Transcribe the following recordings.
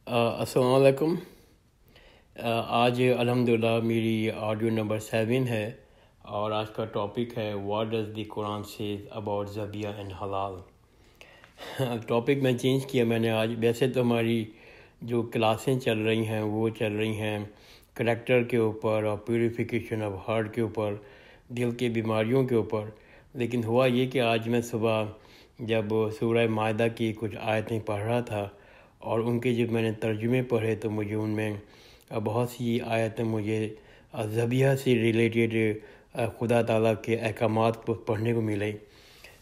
السلام علیکم۔ آج الحمدللہ میری آڈیو نمبر 7 ہے اور آج کا ٹاپک ہے what does the Quran says about ذبیح اینڈ حلال۔ ٹاپک میں چینج کیا میں نے آج۔ ویسے تو ہماری جو کلاسیں چل رہی ہیں وہ چل رہی ہیں کریکٹر کے اوپر اور پیوریفیکیشن آف ہارٹ کے اوپر، دل کی بیماریوں کے اوپر، لیکن ہوا یہ کہ آج میں صبح جب سورہ مائدہ کی کچھ آیتیں پڑھ رہا تھا اور ان کے جب میں نے ترجمے پڑھے تو مجھے ان میں بہت سی آیتیں مجھے ذبیحہ سے ریلیٹڈ خدا تعالیٰ کے احکامات کو پڑھنے کو ملے۔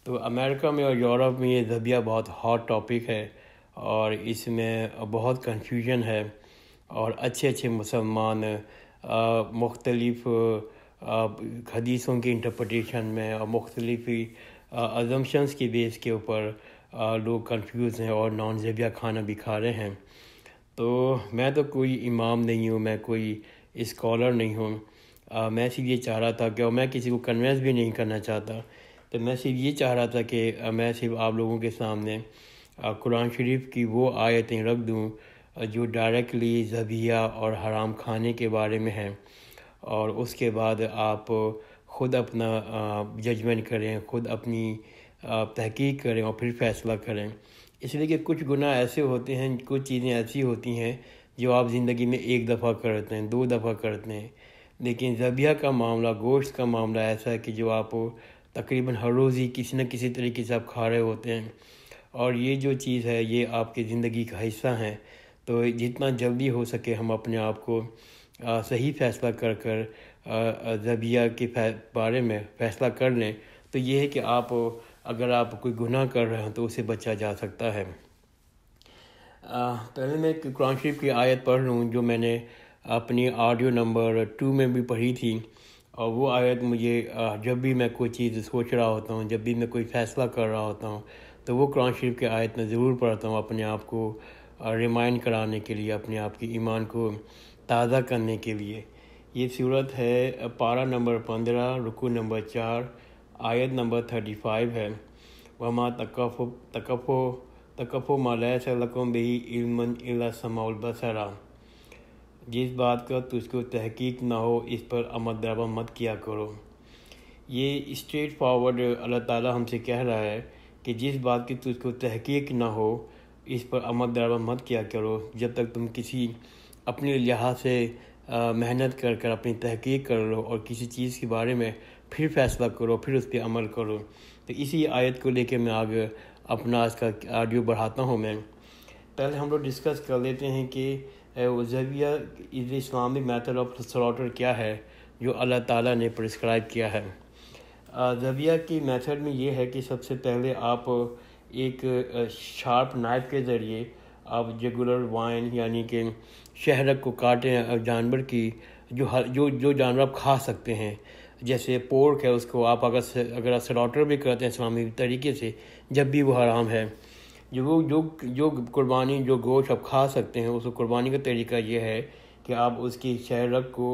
تو امریکہ میں اور یورپ میں یہ ذبیحہ بہت ہاٹ ٹاپک ہے اور اس میں بہت کنفیوژن ہے، اور اچھے مسلمان مختلف حدیثوں کی انٹرپریٹیشن میں اور مختلف ازمپشنز کی بیس کے اوپر لوگ کنفیوز ہیں اور نان ذبیحہ کھانا بھی کھا رہے ہیں۔ تو میں تو کوئی امام نہیں ہوں، میں کوئی اسکالر نہیں ہوں، میں صرف یہ چاہ رہا تھا کہ میں کسی کو کنوینس بھی نہیں کرنا چاہتا، تو میں صرف یہ چاہ رہا تھا کہ میں صرف آپ لوگوں کے سامنے قرآن شریف کی وہ آیتیں رکھ دوں جو ڈائریکٹلی ذبیحہ اور حرام کھانے کے بارے میں ہیں، اور اس کے بعد آپ خود اپنا ججمنٹ کریں، خود اپنی تحقیق کریں اور پھر فیصلہ کریں۔ اس لیے کہ کچھ گناہ ایسے ہوتے ہیں، کچھ چیزیں ایسی ہوتی ہیں جو آپ زندگی میں ایک دفعہ کرتے ہیں، 2 دفعہ کرتے ہیں، لیکن ذبیحہ کا معاملہ، گوشت کا معاملہ ایسا ہے کہ جو آپ تقریباً ہر روز ہی کسی نہ کسی طریقے سے آپ کھا رہے ہوتے ہیں، اور یہ جو چیز ہے یہ آپ کی زندگی کا حصہ ہے۔ تو جتنا جلدی ہو سکے ہم اپنے آپ کو صحیح فیصلہ کر ذبیحہ کے بارے میں فیصلہ کر لیں، تو یہ ہے کہ اگر آپ کوئی گناہ کر رہے ہیں تو اسے بچا جا سکتا ہے۔ پہلے میں قرآن شریف کی آیت پڑھ لوں جو میں نے اپنی آڈیو نمبر 2 میں بھی پڑھی تھی، اور وہ آیت مجھے جب بھی میں کوئی چیز سوچ رہا ہوتا ہوں، جب بھی میں کوئی فیصلہ کر رہا ہوتا ہوں، تو وہ قرآن شریف کی آیت میں ضرور پڑھتا ہوں اپنے آپ کو ریمائنڈ کرانے کے لیے، اپنے آپ کی ایمان کو تازہ کرنے کے لیے۔ یہ صورت ہے پارہ نمبر 15، رکوع نمبر 4، آیت نمبر 35 ہے۔ وَمَا تَقْفُ مَا لَيْسَ لَكُمْ بِهِ عِلْمٌ إِلَّا سَمْعُ الْبَصَرَ، جس بات کا تجھ کو تحقیق نہ ہو اس پر عمل درآمد مت کیا کرو۔ یہ اسٹریٹ فارورڈ اللہ تعالیٰ ہم سے کہہ رہا ہے کہ جس بات کی تجھ کو تحقیق نہ ہو اس پر عمل درآمد مت کیا کرو، جب تک تم کسی اپنے لحاظ سے محنت کر اپنی تحقیق کر لو اور کسی چیز کے بارے میں پھر فیصلہ کرو، پھر اس پہ عمل کرو۔ تو اسی آیت کو لے کے میں آگے اپنا آج کا آڈیو بڑھاتا ہوں۔ میں پہلے ہم لوگ ڈسکس کر لیتے ہیں کہ ذبیحہ از اسلامک میتھڈ آف سلاٹر کیا ہے جو اللہ تعالیٰ نے پرسکرائب کیا ہے۔ ذبیحہ کی میتھڈ میں یہ ہے کہ سب سے پہلے آپ ایک شارپ نائف کے ذریعے آپ جگولر وائن یعنی کہ شہرک کو کاٹیں جانور کی جو جانور آپ کھا سکتے ہیں، جیسے پورک ہے اس کو آپ اگر سلاٹر بھی کرتے ہیں اسلامی طریقے سے، جب بھی وہ حرام ہے، جو قربانی جو گوشت آپ کھا سکتے ہیں اس کو قربانی کا طریقہ یہ ہے کہ آپ اس کی شہرک کو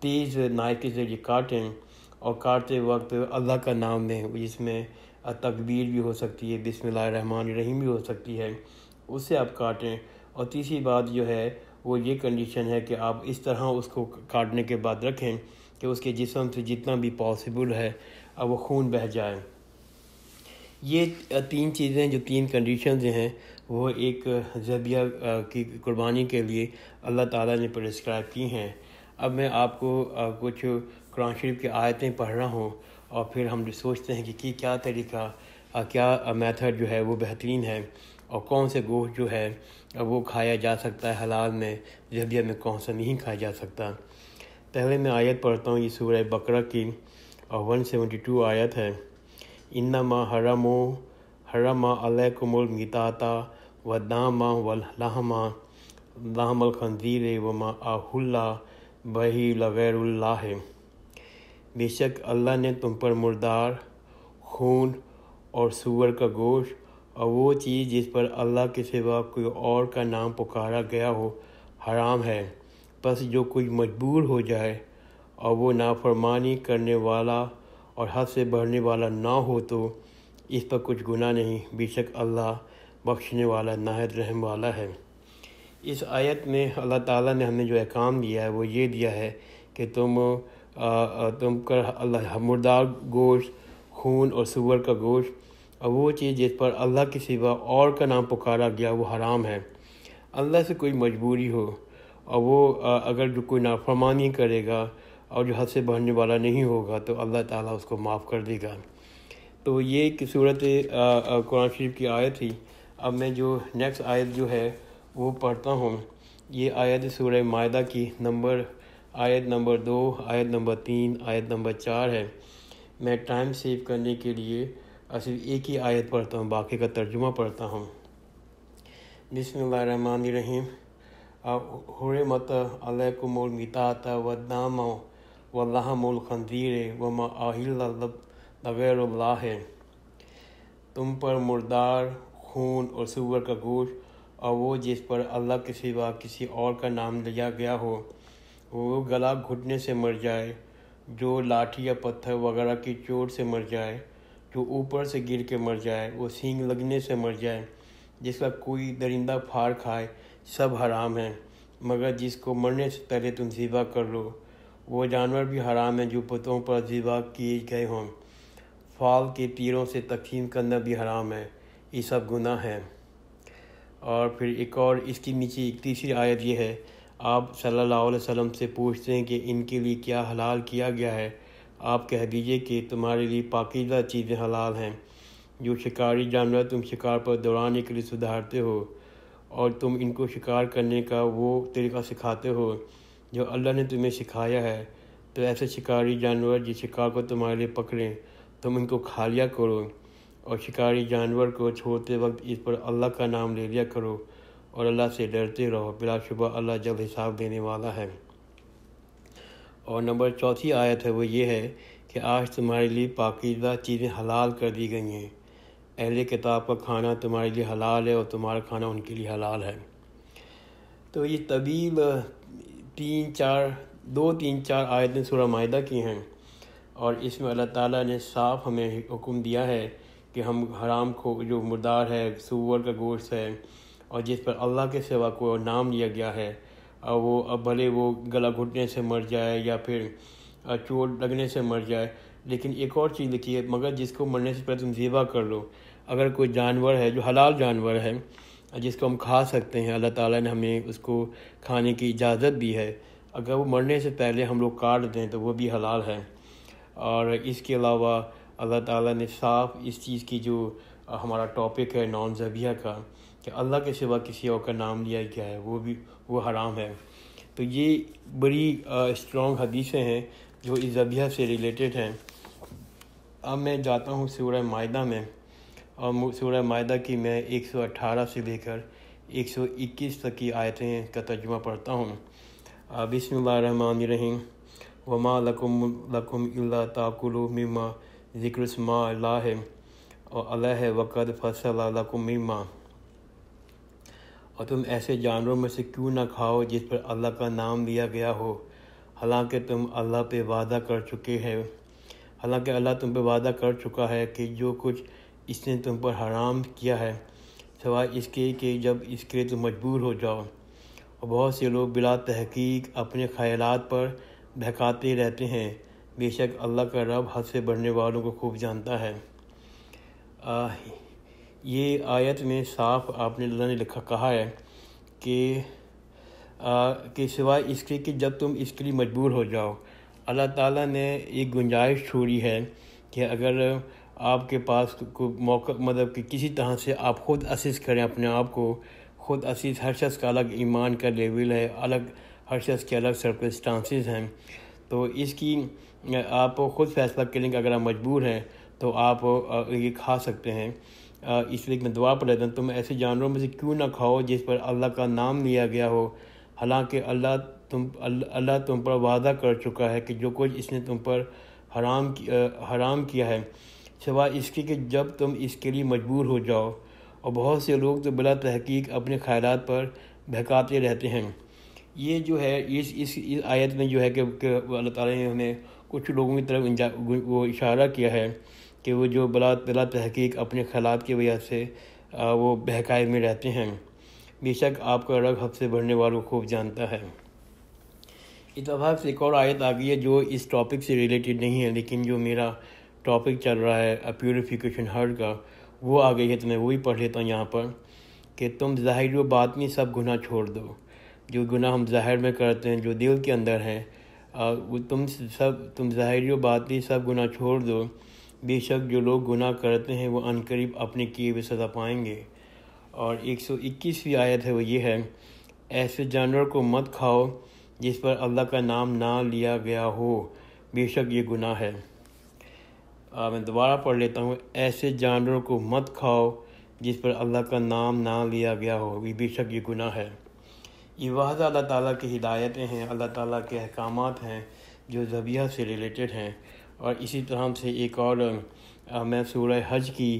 تیز نائف کے ذریعے کاٹیں، اور کاٹتے وقت اللہ کا نام لیں، جس میں تکبیر بھی ہو سکتی ہے، بسم اللہ الرحمن الرحیم بھی ہو سکتی ہے، اس سے آپ کاٹیں۔ اور تیسری بات جو ہے وہ یہ کنڈیشن ہے کہ آپ اس طرح اس کو کاٹنے کے بعد رکھیں کہ اس کے جسم سے جتنا بھی پاسبل ہے وہ خون بہہ جائے۔ یہ 3 چیزیں جو 3 کنڈیشنز ہیں وہ ایک ذبیحہ کی قربانی کے لیے اللہ تعالیٰ نے پرسکرائب کی ہیں۔ اب میں آپ کو کچھ قرآن شریف کی آیتیں پڑھ رہا ہوں اور پھر ہم سوچتے ہیں کہ کیا طریقہ، کیا میتھڈ جو ہے وہ بہترین ہے، اور کون سے گوشت جو ہے وہ کھایا جا سکتا ہے حلال میں، ذبیحہ میں کون سا نہیں کھایا جا سکتا۔ پہلے میں آیت پڑھتا ہوں، یہ سورہ بقرہ کی 172 آیت ہے۔ انما حرم علیکم المیتۃ والدم ولحم الخنزیر وما اہل بہ لغیر اللہ، بے شک اللہ نے تم پر مردار، خون اور سور کا گوشت اور وہ چیز جس پر اللہ کے سوا کوئی اور کا نام پکارا گیا ہو حرام ہے، پس جو کوئی مجبور ہو جائے اور وہ نافرمانی کرنے والا اور حد سے بڑھنے والا نہ ہو تو اس پر کچھ گناہ نہیں، بے شک اللہ بخشنے والا نہایت رحم والا ہے۔ اس آیت میں اللہ تعالیٰ نے ہمیں جو احکام دیا ہے وہ یہ دیا ہے کہ تم اللہ مردار گوشت، خون اور سور کا گوشت اور وہ چیز جس پر اللہ کے سوا اور کا نام پکارا گیا وہ حرام ہے۔ اللہ سے کوئی مجبوری ہو اور وہ اگر جو کوئی نافرمانی کرے گا اور جو حد سے بڑھنے والا نہیں ہوگا تو اللہ تعالیٰ اس کو معاف کر دے گا۔ تو یہ ایک صورت قرآن شریف کی آیت تھی۔ اب میں جو نیکسٹ آیت جو ہے وہ پڑھتا ہوں۔ یہ آیت سورہ مائدہ کی آیت نمبر 2، آیت نمبر 3، آیت نمبر 4 ہے۔ میں ٹائم سیو کرنے کے لیے صرف ایک ہی آیت پڑھتا ہوں، باقی کا ترجمہ پڑھتا ہوں۔ بسم اللہ الرحمن الرحیم۔ حرمت علیکم المیتۃ والدم ولحم الخنزیر وما اہل لغیر اللہ۔ تم پر مردار، خون اور سور کا گوشت اور وہ جس پر اللہ کے سوا کسی اور کا نام لیا گیا ہو، وہ گلا گھٹنے سے مر جائے، جو لاٹھی یا پتھر وغیرہ کی چوٹ سے مر جائے، جو اوپر سے گر کے مر جائے، وہ سینگ لگنے سے مر جائے، جس کا کوئی درندہ پھاڑ کھائے، سب حرام ہیں، مگر جس کو مرنے سے پہلے تم ذبح کر لو۔ وہ جانور بھی حرام ہیں جو پتوں پر ذبح کیے گئے ہوں۔ فال کے تیروں سے تقسیم کرنا بھی حرام ہے، یہ سب گناہ ہیں۔ اور پھر ایک اور اس کی نیچے ایک تیسری آیت یہ ہے، آپ صلی اللہ علیہ وسلم سے پوچھتے ہیں کہ ان کے لیے کیا حلال کیا گیا ہے؟ آپ کہہ دیجئے کہ تمہارے لیے پاکیزہ چیزیں حلال ہیں، جو شکاری جانور تم شکار پر دوڑانے کے لیے سدھارتے ہو، اور تم ان کو شکار کرنے کا وہ طریقہ سکھاتے ہو جو اللہ نے تمہیں سکھایا ہے۔ تو ایسے شکاری جانور جس شکار کو تمہارے لیے پکڑیں تم ان کو کھا لیا کرو، اور شکاری جانور کو چھوڑتے وقت اس پر اللہ کا نام لے لیا کرو اور اللہ سے ڈرتے رہو، بلا شبہ اللہ جلد حساب دینے والا ہے۔ اور نمبر 4 آیت ہے وہ یہ ہے کہ آج تمہارے لیے پاکیزہ چیزیں حلال کر دی گئی ہیں، اہل کتاب کا کھانا تمہارے لیے حلال ہے اور تمہارا کھانا ان کے لیے حلال ہے۔ تو یہ طویل 2-3-4 آیتیں سورہ مائدہ کی ہیں، اور اس میں اللہ تعالیٰ نے صاف ہمیں حکم دیا ہے کہ ہم حرام کو جو مردار ہے، سور کا گوشت ہے، اور جس پر اللہ کے سوا کوئی نام لیا گیا ہے، اور وہ بھلے وہ گلا گھٹنے سے مر جائے یا پھر چوٹ لگنے سے مر جائے، لیکن ایک اور چیز لکھی ہے، مگر جس کو مرنے سے پہلے تم ذبح کر لو۔ اگر کوئی جانور ہے جو حلال جانور ہے جس کو ہم کھا سکتے ہیں، اللہ تعالیٰ نے ہمیں اس کو کھانے کی اجازت دی ہے، اگر وہ مرنے سے پہلے ہم لوگ کاٹ دیں تو وہ بھی حلال ہے۔ اور اس کے علاوہ اللہ تعالیٰ نے صاف اس چیز کی جو ہمارا ٹاپک ہے نان ذبیحہ کا، کہ اللہ کے سوا کسی اور کا نام لیا گیا ہے وہ حرام ہے۔ تو یہ بڑی اسٹرانگ حدیثیں ہیں جو اس ذبیحہ سے ریلیٹڈ ہیں۔ اب میں جاتا ہوں سورہ مائدہ میں، اور سورہ مائدہ کی میں 118 سے لے کر 121 تک کی آیتیں کا ترجمہ پڑھتا ہوں۔ بسم اللہ الرحمن الرحیم۔ وما لکم الا تاکلوا مما ذکر اسم اللہ علیہ وقد فصل لکم مما۔ اور تم ایسے جانوروں میں سے کیوں نہ کھاؤ جس پر اللہ کا نام لیا گیا ہو، حالانکہ تم اللہ پہ وعدہ کر چکے ہیں، حالانکہ اللہ تم پہ وعدہ کر چکا ہے کہ جو کچھ اس نے تم پر حرام کیا ہے، سوائے اس کے کہ جب اس کے لیے تم مجبور ہو جاؤ۔ اور بہت سے لوگ بلا تحقیق اپنے خیالات پر بہکاتے رہتے ہیں، بے شک اللہ کا رب حد سے بڑھنے والوں کو خوب جانتا ہے۔ یہ آیت میں صاف اللہ نے کہا ہے کہ سوائے اس کے کہ جب تم اس کے لیے مجبور ہو جاؤ۔ اللہ تعالیٰ نے ایک گنجائش چھوڑی ہے کہ اگر آپ کے پاس کوئی موقع مطلب کہ کسی طرح سے آپ خود اسیس کریں اپنے آپ کو، خود اسیس، ہر شخص کا الگ ایمان کا لیول ہے، ہر شخص کے الگ سرکمسٹانسز ہیں، تو اس کی آپ خود فیصلہ کریں کہ اگر آپ مجبور ہیں تو آپ یہ کھا سکتے ہیں۔ اس لیے میں دعا پڑھ لیتا ہوں، تم ایسے جانوروں میں سے کیوں نہ کھاؤ جس پر اللہ کا نام لیا گیا ہو، حالانکہ اللہ تم پر وعدہ کر چکا ہے کہ جو کچھ اس نے تم پر حرام کیا ہے، سوائے اس کے کہ جب تم اس کے لیے مجبور ہو جاؤ۔ اور بہت سے لوگ تو بلا تحقیق اپنے خیالات پر بہکاتے رہتے ہیں۔ یہ جو ہے اس آیت میں جو ہے کہ اللہ تعالیٰ نے ہمیں کچھ لوگوں کی طرف وہ اشارہ کیا ہے کہ وہ جو بلا تحقیق اپنے خیالات کی وجہ سے وہ بہکائے میں رہتے ہیں۔ بے شک آپ کا رب حد سے بڑھنے والوں کو خوب جانتا ہے۔ اتفاق سے ایک اور آیت آ گئی ہے جو اس ٹاپک سے ریلیٹڈ نہیں ہے، لیکن جو میرا ٹاپک چل رہا ہے پیوریفیکیشن ہارٹ کا، وہ آ گئی ہے، تو میں وہی پڑھ لیتا ہوں یہاں پر کہ تم ظاہری و باطنی سب گناہ چھوڑ دو۔ جو گناہ ہم ظاہر میں کرتے ہیں، جو دل کے اندر ہیں، وہ تم ظاہری و باطنی سب گناہ چھوڑ دو، بے شک جو لوگ گناہ کرتے ہیں وہ عنقریب اپنے کیے ہوئے سزا پائیں گے۔ اور 121ویں آیت ہے، وہ یہ ہے، ایسے جانور کو مت کھاؤ جس پر اللہ کا نام نہ لیا گیا ہو، بے شک یہ گناہ ہے۔ میں دوبارہ پڑھ لیتا ہوں، ایسے جانوروں کو مت کھاؤ جس پر اللہ کا نام نہ لیا گیا ہو، بے شک یہ گناہ ہے۔ یہ واضح اللہ تعالیٰ کی ہدایتیں ہیں، اللہ تعالیٰ کے احکامات ہیں جو ذبیحہ سے ریلیٹڈ ہیں۔ اور اسی طرح سے ایک اور میں سورہ حج کی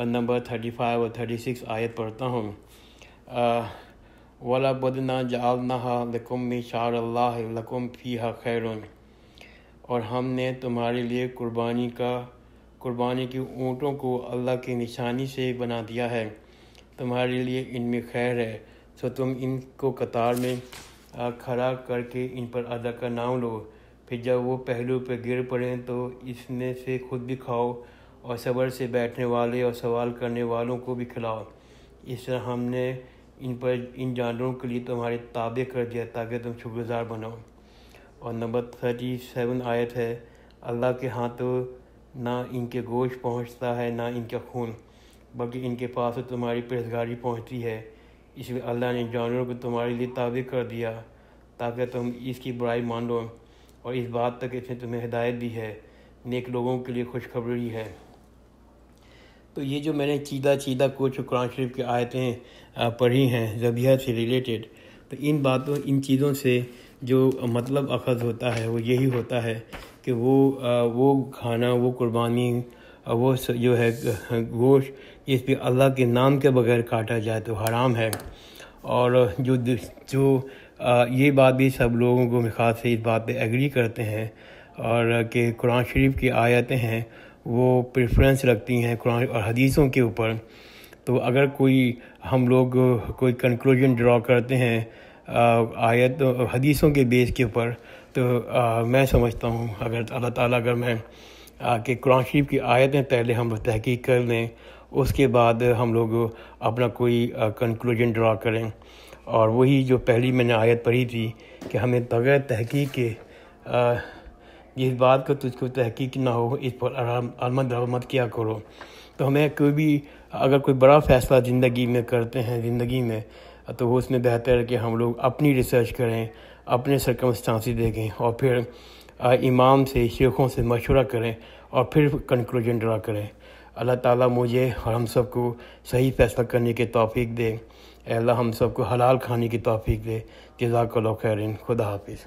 نمبر 35 اور 36 آیت پڑھتا ہوں، وَلَا بَدْنَا جَعَلْنَهَا لَكُمْ مِنْ شَعْرِ اللَّهِ لَكُمْ فِيهَا خَيْرٌ، اور ہم نے تمہارے لیے قربانی کی اونٹوں کو اللہ کی نشانی سے بنا دیا ہے، تمہارے لیے ان میں خیر ہے، سو تم ان کو قطار میں کھڑا کر کے ان پر اللہ کا نام لو، پھر جب وہ پہلو پہ گر پڑیں تو اس میں سے خود بھی کھاؤ اور صبر سے بیٹھنے والے اور سوال کرنے والوں کو بھی کھلاؤ۔ اس طرح ہم نے ان جانوروں کے لیے تمہارے تابع کر دیا تاکہ تم شکر گزار بنو۔ اور نمبر 37 آیت ہے، اللہ کے ہاں تو نہ ان کے گوشت پہنچتا ہے نہ ان کا خون، بلکہ ان کے پاس تو تمہاری پرہیزگاری پہنچتی ہے، اس لیے اللہ نے جانوروں کو تمہارے لیے تابع کر دیا تاکہ تم اس کی برائی مان لو، اور اس بات تک اس نے تمہیں ہدایت دی ہے، نیک لوگوں کے لیے خوشخبری ہے۔ تو یہ جو میں نے چیدہ کچھ قرآن شریف کی آیتیں پڑھی ہیں ذبیحہ سے ریلیٹڈ، تو ان چیزوں سے جو مطلب اخذ ہوتا ہے وہ یہی ہوتا ہے کہ وہ کھانا، وہ قربانی، وہ جو ہے گوشت جس پہ اللہ کے نام کے بغیر کاٹا جائے تو حرام ہے۔ اور جو یہ بات بھی سب لوگوں کو خاص سے اس بات پہ ایگری کرتے ہیں، اور کہ قرآن شریف کی آیتیں ہیں وہ پریفرنس رکھتی ہیں قرآن اور حدیثوں کے اوپر۔ تو اگر ہم لوگ کوئی کنکلوژن ڈرا کرتے ہیں آیت حدیثوں کے بیس کے اوپر، تو میں سمجھتا ہوں اللہ تعالیٰ کہ قرآن شریف کی آیتیں پہلے ہم تحقیق کر لیں، اس کے بعد ہم لوگ اپنا کوئی کنکلوژن ڈرا کریں۔ اور وہی جو پہلی میں نے آیت پڑھی تھی کہ ہمیں بغیر تحقیق کے جس بات کا تجھ کو تحقیق نہ ہو اس پر علم مت کیا کرو۔ تو ہمیں اگر کوئی بڑا فیصلہ زندگی میں کرتے ہیں تو اس میں بہتر ہے کہ ہم لوگ اپنی ریسرچ کریں، اپنے سرکمسٹانسز دیکھیں، اور پھر امام سے، شیخوں سے مشورہ کریں اور پھر کنکلوژن ڈرا کریں۔ اللہ تعالیٰ مجھے اور ہم سب کو صحیح فیصلہ کرنے کی توفیق دے۔ اے اللہ ہم سب کو حلال کھانے کی توفیق دے۔ جزاک اللہ خیرین۔ خدا حافظ۔